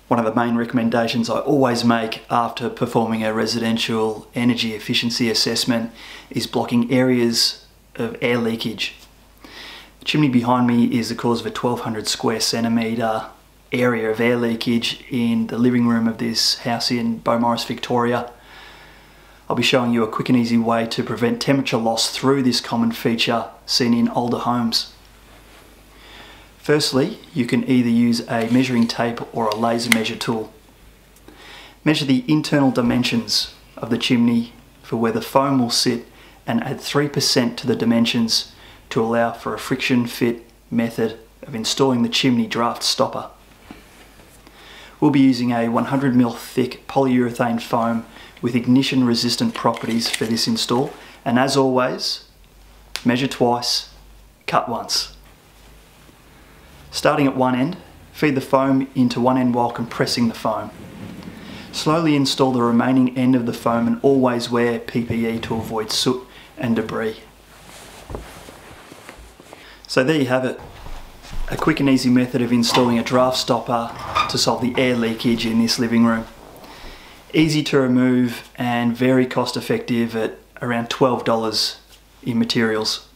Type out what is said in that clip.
One of the main recommendations I always make after performing a residential energy efficiency assessment is blocking areas of air leakage. The chimney behind me is the cause of a 1200 square centimetre area of air leakage in the living room of this house in Beaumaris, Victoria. I'll be showing you a quick and easy way to prevent temperature loss through this common feature seen in older homes. Firstly, you can either use a measuring tape or a laser measure tool. Measure the internal dimensions of the chimney for where the foam will sit and add 3% to the dimensions to allow for a friction fit method of installing the chimney draft stopper. We'll be using a 100mm thick polyurethane foam with ignition resistant properties for this install, and as always, measure twice, cut once. Starting at one end, feed the foam into one end while compressing the foam. Slowly install the remaining end of the foam and always wear PPE to avoid soot and debris. So there you have it, a quick and easy method of installing a draft stopper to solve the air leakage in this living room. Easy to remove and very cost effective at around $12 in materials.